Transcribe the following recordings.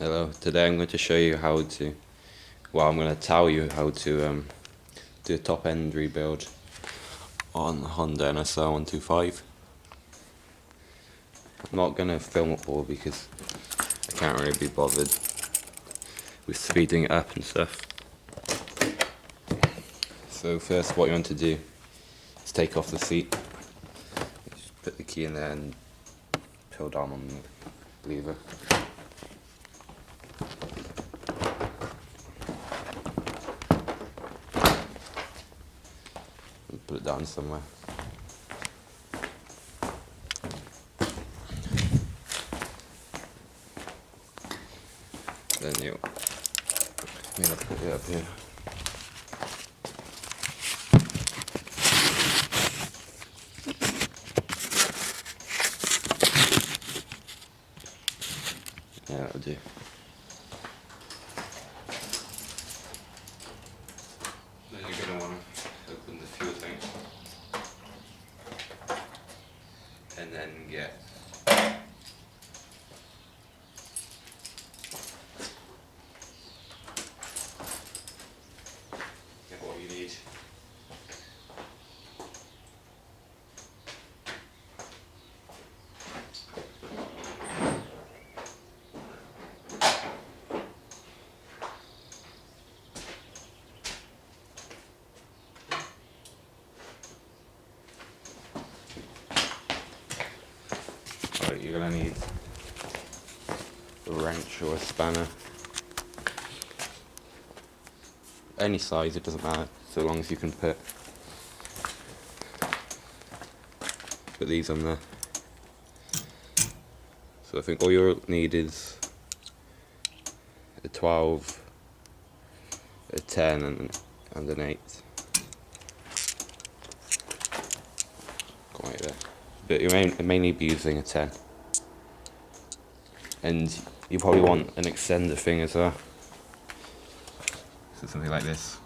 Hello, today I'm going to show you how to, I'm going to tell you how to do a top end rebuild on the Honda NSR 125. I'm not going to film it all because I can't really be bothered with speeding it up and stuff. So first what you want to do is take off the seat, just put the key in there and pull down on the lever. Put it down somewhere. Then you put it up here. Yeah, that'll do. Then you're going to want to open the fuel tank and then get what you need. You're going to need a wrench or a spanner. Any size, it doesn't matter, so long as you can put these on there. So I think all you'll need is a 12, a 10 and an 8. Quite there. But you may need to be using a 10. And you probably want an extender thing as well. So something like this.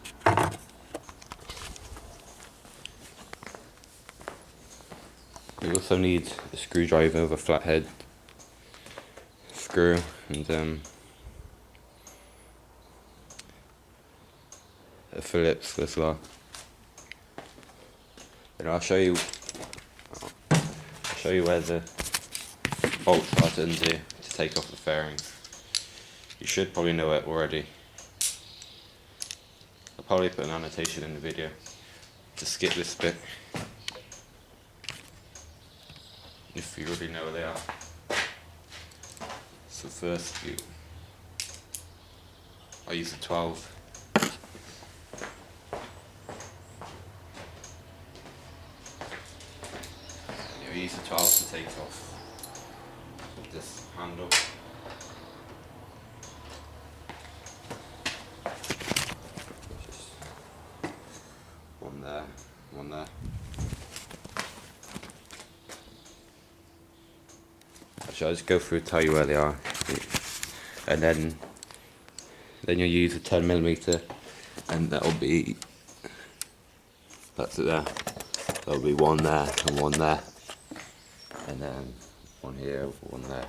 You also need a screwdriver with a flathead screw and a Phillips as well. And I'll show you where the bolts are to undo to take off the fairings. You should probably know it already. I'll probably put an annotation in the video to skip this bit if you already know where they are. So first I use the 12. You use the 12 to take off this handle. Just one there, one there. Actually, I'll just go through and tell you where they are, and then you'll use a 10mm, and that's it there. There'll be one there and one there. And then one here, one there.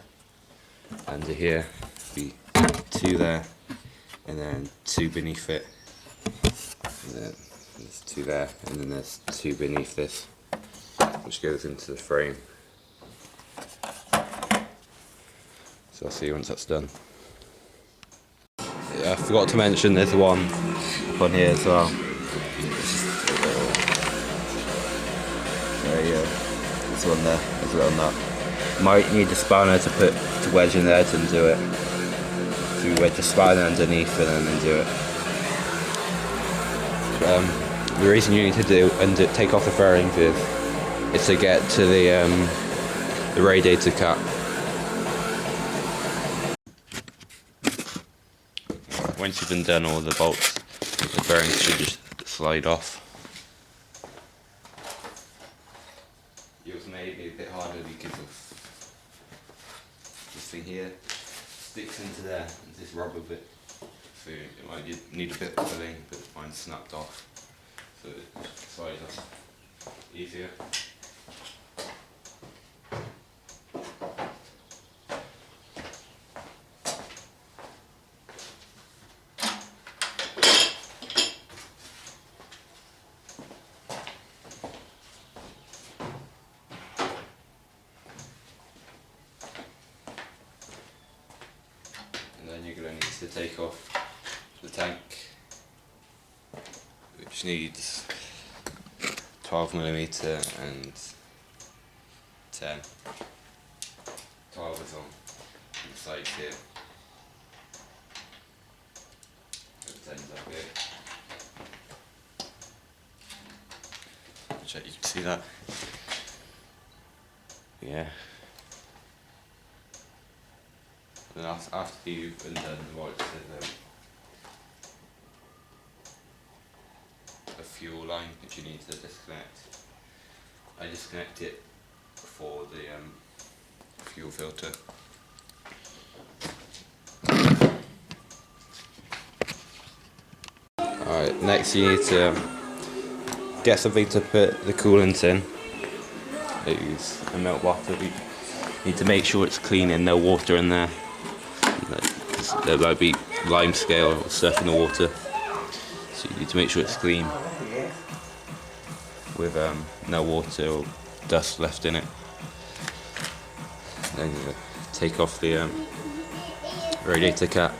Under here, be 2 there, and then 2 beneath it. And then there's 2 there, and then there's 2 beneath this, which goes into the frame. So I'll see you once that's done. Yeah, I forgot to mention there's one on here as well. There you go. There's one there, there's a little nut. Might need a spanner to wedge in there to undo it. So you wedge a spanner underneath and then undo it. The reason you need to take off the fairings is to get to the radiator cap. Once you've undone all the bolts, the fairings should just slide off. It was maybe a bit harder because of this thing here sticks into there, and this rubber bit, so it might need a bit of filling, but mine's snapped off, so it slides off easier. then you're going to need to take off the tank, which needs 12mm and 10. 12 is on the side here. The 10's up here. Check you can see that. Yeah. And after you've undone the bolts, there's a fuel line which you need to disconnect. I disconnect it for the fuel filter. Alright, next you need to get something to put the coolant in. I use a milk bottle. You need to make sure it's clean and no water in there. There might be lime scale or stuff in the water, so you need to make sure it's clean with no water or dust left in it. Then you take off the radiator cap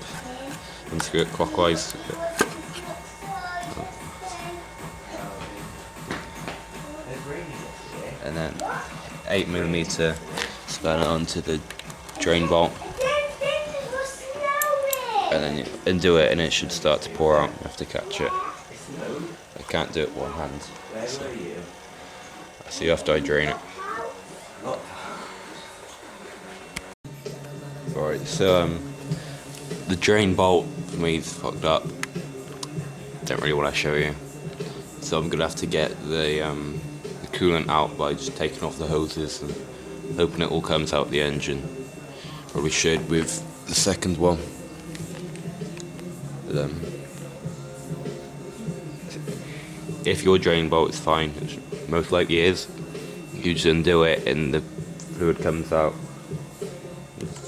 and screw it clockwise. And then 8mm span it onto the drain bolt. And then you undo it and it should start to pour out. You have to catch it. I can't do it one hand. So I'll see you after I drain it. Alright, so the drain bolt for me is fucked up. Don't really want to show you. So I'm gonna have to get the coolant out by just taking off the hoses and hoping it all comes out the engine. Probably should with the second one. If your drain bolt is fine, which most likely is, you just undo it and the fluid comes out.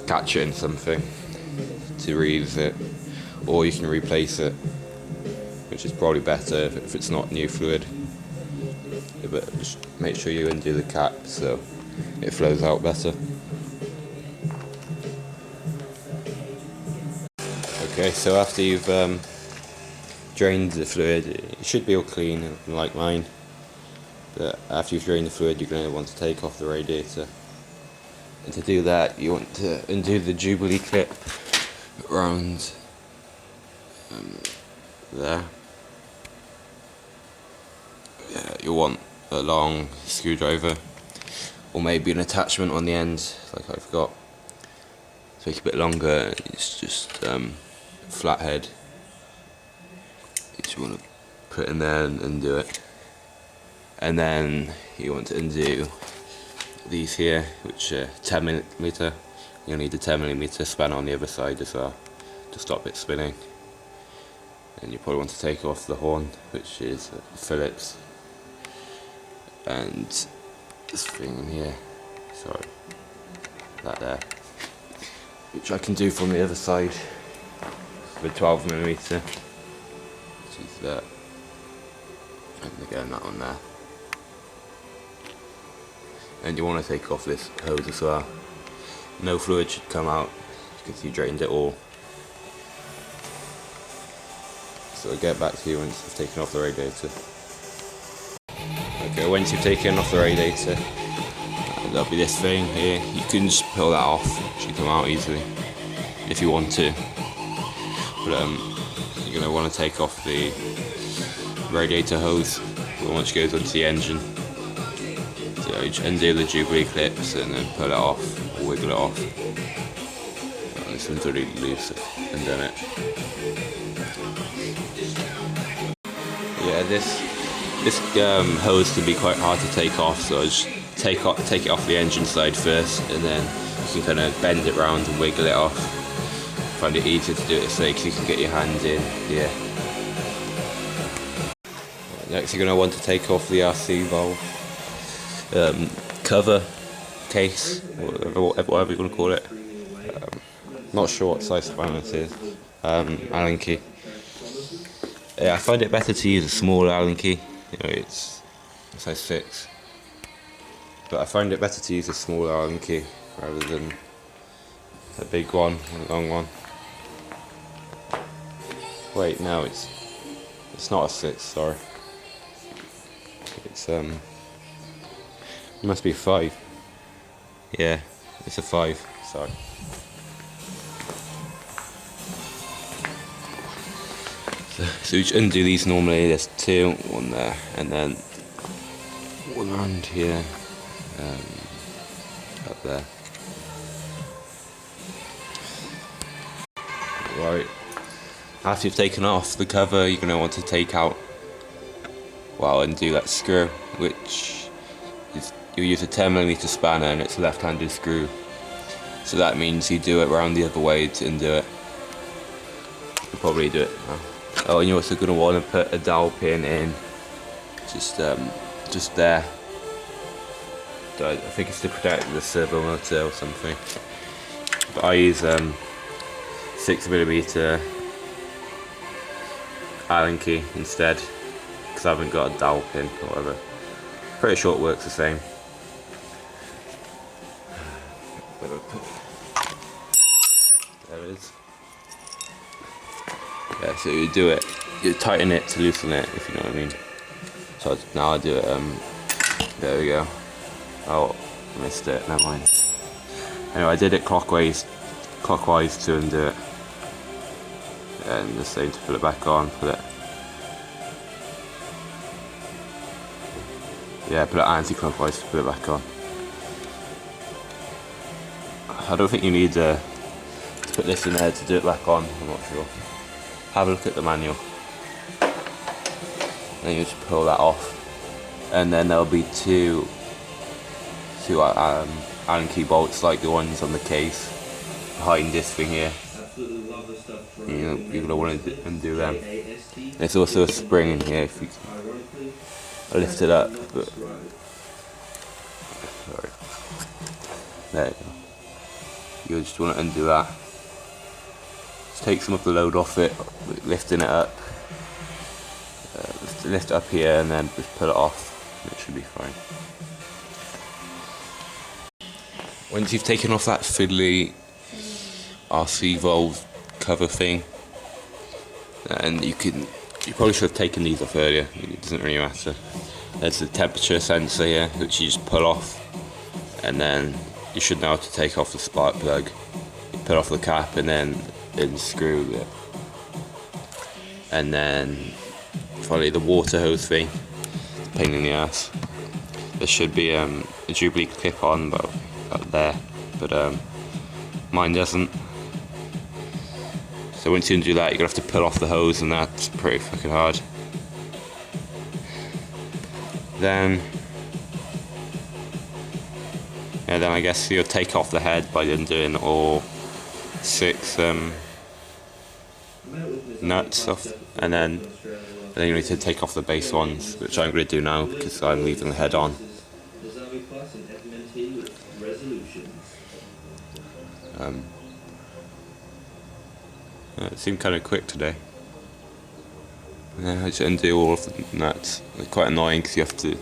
Catch it in something to reuse it, or you can replace it, which is probably better if it's not new fluid. But just make sure you undo the cap so it flows out better. Okay, so after you've drained the fluid, it should be all clean like mine. But after you've drained the fluid, you're going to want to take off the radiator. And to do that, you want to undo the Jubilee clip around there. Yeah, you'll want a long screwdriver, or maybe an attachment on the end, like I forgot. To make it a bit longer, it's just flathead. You just want to put in there and undo it. And then you want to undo these here, which are 10mm. You'll need a 10mm spanner on the other side as well to stop it spinning. And you probably want to take off the horn, which is Phillips. And this thing in here, sorry, that there, which I can do from the other side with 12mm. Which is that. And again, that one there. And you want to take off this hose as well. No fluid should come out because you drained it all. So I'll get back to you once you've taken off the radiator. Okay, once you've taken off the radiator, there'll be this thing here. You can just pull that off. It should come out easily if you want to. But you're going to want to take off the radiator hose once it goes onto the engine. So you just undo the Jubilee clips and then pull it off, or wiggle it off. Oh, this one's already loose, undone it. Yeah, this hose can be quite hard to take off, so I just take it off the engine side first, and then you can kind of bend it round and wiggle it off. Find it easier to do it this way because you can get your hand in here. Next, you're going to want to take off the RC valve cover, case, whatever you want to call it. Not sure what size spanner it is. Allen key. Yeah, I find it better to use a small Allen key. You know, it's size 6. But I find it better to use a small Allen key rather than a big one, a long one. Wait, no, it's not a 6. Sorry, it's it must be a 5. Yeah, it's a 5. Sorry. So you undo these normally. There's 2, 1 there, and then 1 around here, up there. Right. After you've taken off the cover, you're going to want to take out, well, undo that screw, which is, you use a 10mm spanner and it's a left-handed screw. So that means you do it around the other way to undo it. You'll probably do it now. Oh, and you're also going to want to put a dowel pin in, just there. I think it's to protect the servo motor or something. But I use 6mm Allen key instead, because I haven't got a dowel pin or whatever. Pretty sure it works the same. There it is. Yeah, so you do it, you tighten it to loosen it, if you know what I mean. So now I do it, there we go. Oh, I missed it, never mind. Anyway, I did it clockwise to undo it. And the same to put it back on, put it anti-clockwise to put it back on. I don't think you need to put this in there to do it back on, I'm not sure. Have a look at the manual. Then you just pull that off. And then there'll be two Allen key bolts like the ones on the case behind this thing here. You're going to want to undo them. There's also a spring in here if you can lift it up. But sorry. There you go. You just want to undo that. Just take some of the load off it, lifting it up. Lift it up here and then just pull it off. It should be fine. Once you've taken off that fiddly RC valve cover thing, and you probably should have taken these off earlier, it doesn't really matter. There's the temperature sensor here which you just pull off, and then you should know how to take off the spark plug. You put off the cap and then unscrew it, and then finally the water hose thing, pain in the ass. There should be a Jubilee clip on about there, but mine doesn't. So once you undo that, you're going to have to pull off the hose, and that's pretty fucking hard. Then I guess you'll take off the head by undoing all 6 nuts off, and then you need to take off the base ones, which I'm going to do now because I'm leaving the head on. It seemed kind of quick today. Yeah, I just undo all of the nuts. They're quite annoying because you have to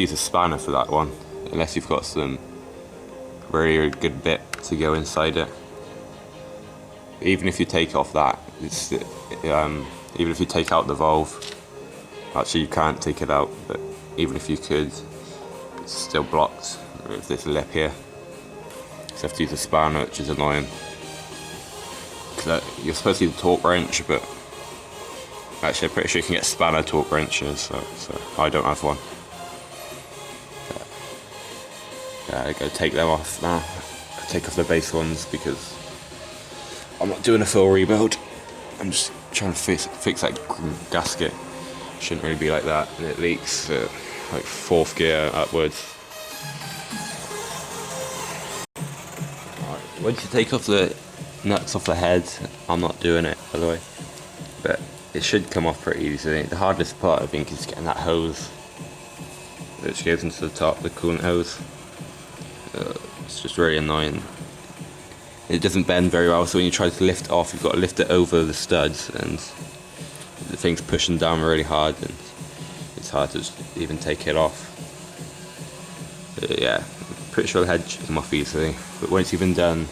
use a spanner for that one, unless you've got some very good bit to go inside it. Even if you take off that, even if you take out the valve, actually you can't take it out, but even if you could, it's still blocked with this lip here. So you have to use a spanner, which is annoying. You're supposed to use a torque wrench, but actually I'm pretty sure you can get spanner torque wrenches, so I don't have one. Yeah, I gotta take them off now. Take off the base ones because I'm not doing a full rebuild. I'm just trying to fix that gasket. Shouldn't really be like that, and it leaks like 4th gear upwards. Right, once you take off the nuts off the head, I'm not doing it by the way, but it should come off pretty easily. The hardest part I think is getting that hose which goes into the top, the coolant hose. It's just really annoying. It doesn't bend very well, so when you try to lift it off, you've got to lift it over the studs, and the thing's pushing down really hard, and it's hard to even take it off. But yeah, I'm pretty sure the head should come off easily, but once you've been done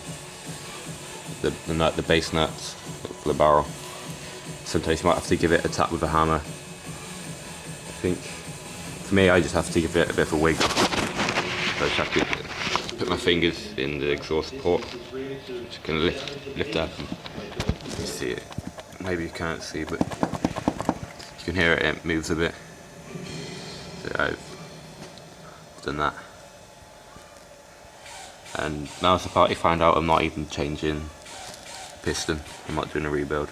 the base nuts for the barrel, sometimes you might have to give it a tap with a hammer. I think for me, I just have to give it a bit of a wiggle. So I just have to put my fingers in the exhaust port. Just gonna lift up and you can see it. Maybe you can't see, but you can hear it moves a bit. So I've done that. And now's the part you find out I'm not even changing piston. I'm not doing a rebuild.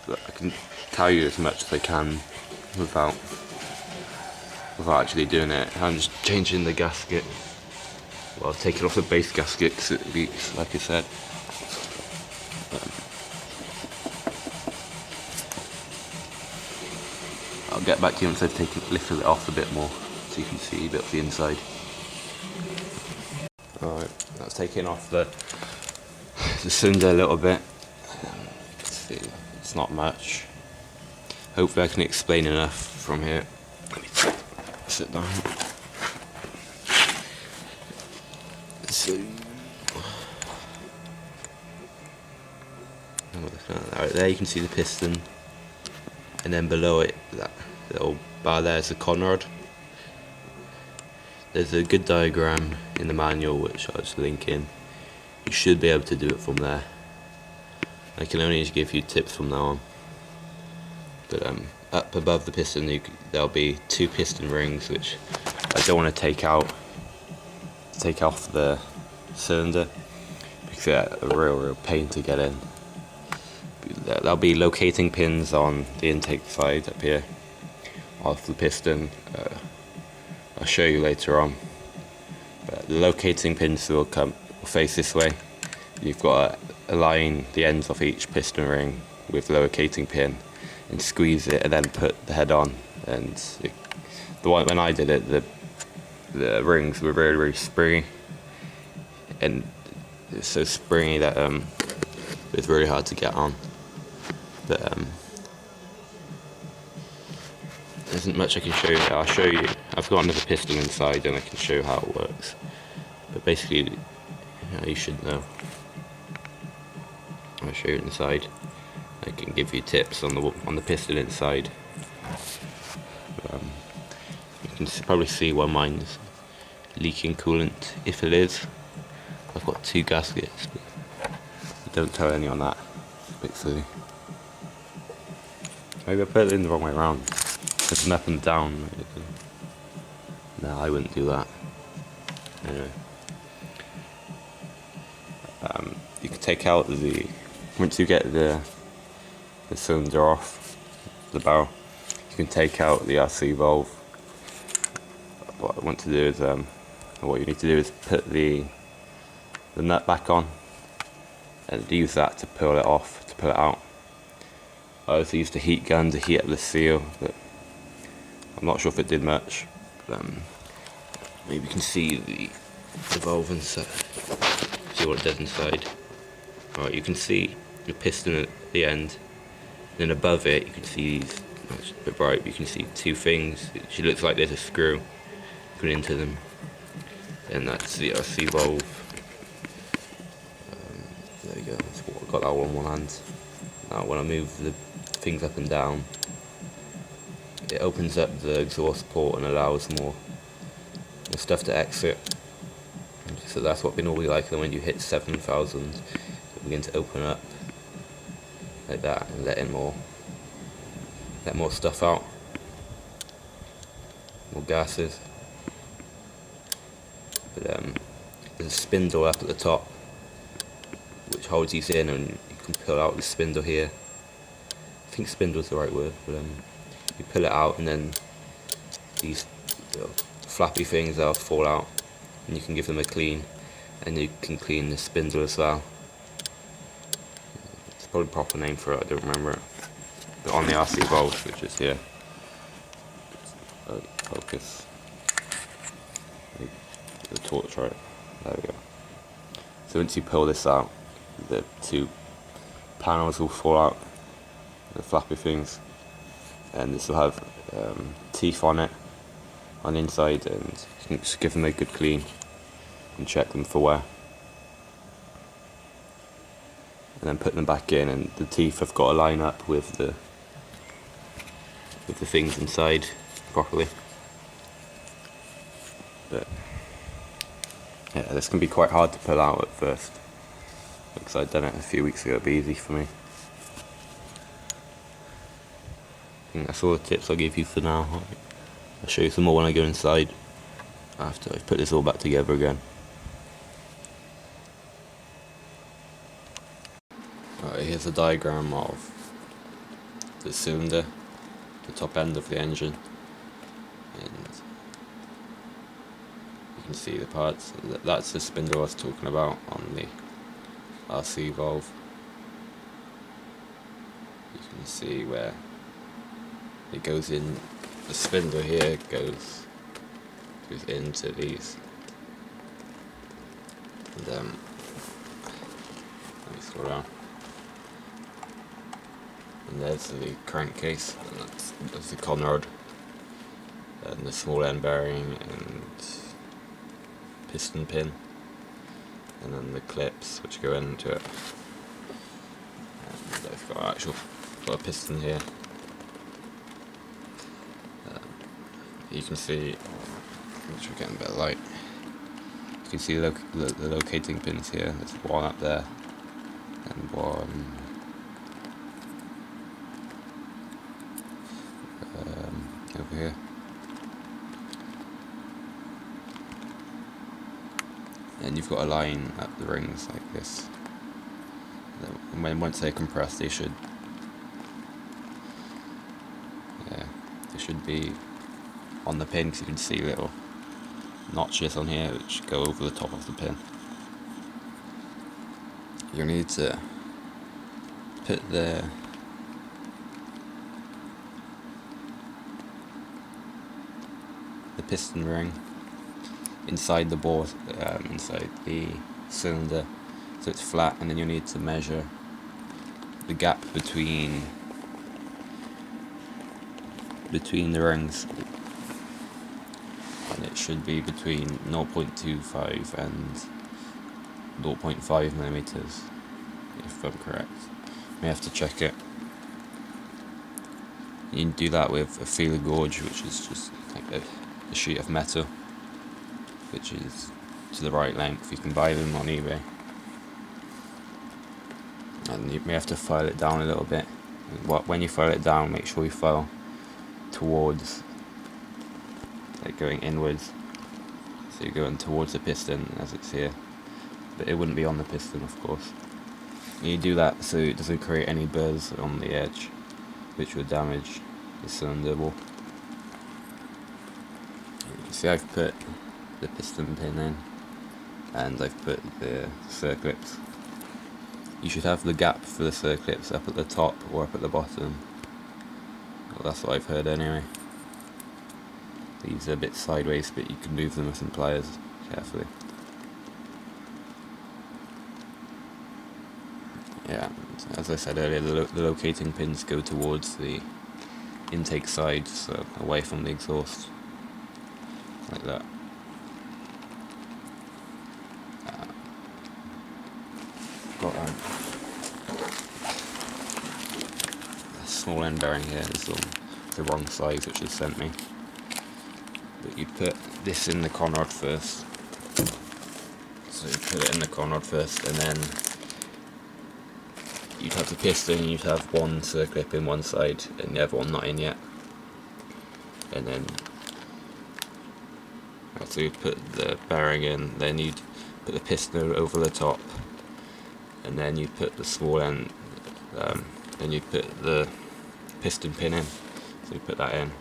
But I can tell you as much as I can without actually doing it. I'm just changing the gasket. Well, taking off the base gasket because it leaks, like I said. I'll get back to you once I've lifted it off a bit more so you can see a bit of the inside. Alright, that's taking off the cylinder a little bit. See, it's not much. Hopefully I can explain enough from here. Let me sit down. So, right there you can see the piston, and then below it, that little bar there is the con rod. There's a good diagram in the manual which I'll just link in. You should be able to do it from there. I can only just give you tips from now on. But up above the piston there'll be 2 piston rings which I don't want to take off the cylinder because they're a real pain to get in. There'll be locating pins on the intake side up here off the piston. I'll show you later on. But the locating pins will face this way. You've got to align the ends of each piston ring with the locating pin and squeeze it and then put the head on. And when I did it, the rings were very springy, and it's so springy that it's really hard to get on. But there isn't much I can show you. I'll show you. I've got another piston inside and I can show you how it works. But basically, you should know. I'll show you inside. I can give you tips on the piston inside. You can probably see why mine's leaking coolant, if it is. I've got 2 gaskets, but don't tell anyone that. It's a bit silly. Maybe I put it in the wrong way around. It's an up and down. No, I wouldn't do that. Anyway. You can take out once you get the cylinder off the barrel, you can take out the RC valve. What I want to do is, what you need to do is put the nut back on and use that to pull it off, to pull it out. I also used a heat gun to heat up the seal, but I'm not sure if it did much. Maybe you can see the valve inside. See what it does inside. Alright, you can see the piston at the end. Then above it, you can see these. It's a bit bright, but you can see 2 things. It looks like there's a screw going into them. And that's the RC valve. There we go. I've got that one in one hand. Now, when I move the things up and down, it opens up the exhaust port and allows more stuff to exit. So that's what we normally like. And when you hit 7,000, it begin to open up like that and let more stuff out, more gases. But there's a spindle up at the top which holds these in, and you can pull out the spindle here. I think spindle is the right word, but you pull it out and then these flappy things will fall out, and you can give them a clean, and you can clean the spindle as well. It's probably a proper name for it, I don't remember it. But on the RC valve, which is here, focus the torch, right? There we go. So once you pull this out, the 2 panels will fall out, the flappy things, and this will have teeth on it on the inside, and you can just give them a good clean and check them for wear. and then putting them back in, and the teeth have got to line up with the things inside properly. But yeah, this can be quite hard to pull out at first, because I'd done it a few weeks ago. It'd be easy for me. I think that's all the tips I'll give you for now. I'll show you some more when I go inside, after I've put this all back together again. Alright, here's a diagram of the cylinder, the top end of the engine, and you can see the parts. That's the spindle I was talking about on the RC valve. You can see where it goes in. The spindle here goes into these, and let me slow down. And there's the crankcase, and that's the conrod, and the small end bearing and piston pin, and then the clips which go into it. And I've got a piston here. You can see, which we're getting a bit of light. You can see the locating pins here. There's one up there, and one over here. And you've got to line up the rings like this. And once they're compressed, they should be on the pin, because you can see little notches on here which go over the top of the pin. You need to put the piston ring inside the bore, inside the cylinder, so it's flat, and then you need to measure the gap between the rings, and it should be between 0.25 and 0.5 millimeters, if I'm correct. You may have to check it. You can do that with a feeler gauge, which is just like a sheet of metal, which is to the right length. You can buy them on eBay, and you may have to file it down a little bit. When you file it down, make sure you file towards, like going inwards, so you're going towards the piston as it's here, but it wouldn't be on the piston, of course. And you do that so it doesn't create any burrs on the edge, which would damage the cylinder wall. You can see I've put the piston pin in, and I've put the circlips. You should have the gap for the circlips up at the top or up at the bottom. Well, that's what I've heard anyway. These are a bit sideways, but you can move them with some pliers carefully. Yeah, as I said earlier, the locating pins go towards the intake side, so away from the exhaust, like that. Got a small end bearing here. It's on the wrong size, which is sent me. But you put this in the conrod first. So you put it in the conrod first, and then you'd have the piston, you'd have one circlip in one side and the other one not in yet. And then, so you'd put the bearing in, then you'd put the piston over the top, and then you'd put the small end, then you'd put the piston pin in, so you put that in,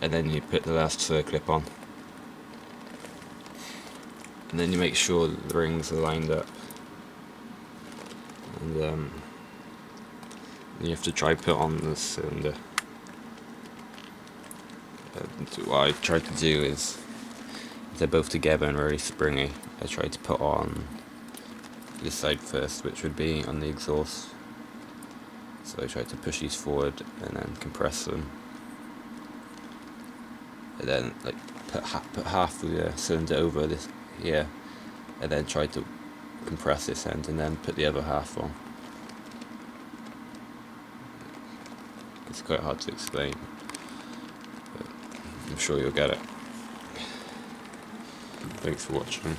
and then you put the last circlip on, and then you make sure that the rings are lined up, and you have to try put on the cylinder. What I try to do is, if they're both together and very springy, I try to put on this side first, which would be on the exhaust. So I try to push these forward and then compress them, and then like put half of the cylinder over this here, and then try to compress this end, and then put the other half on. It's quite hard to explain, but I'm sure you'll get it. Thanks for watching.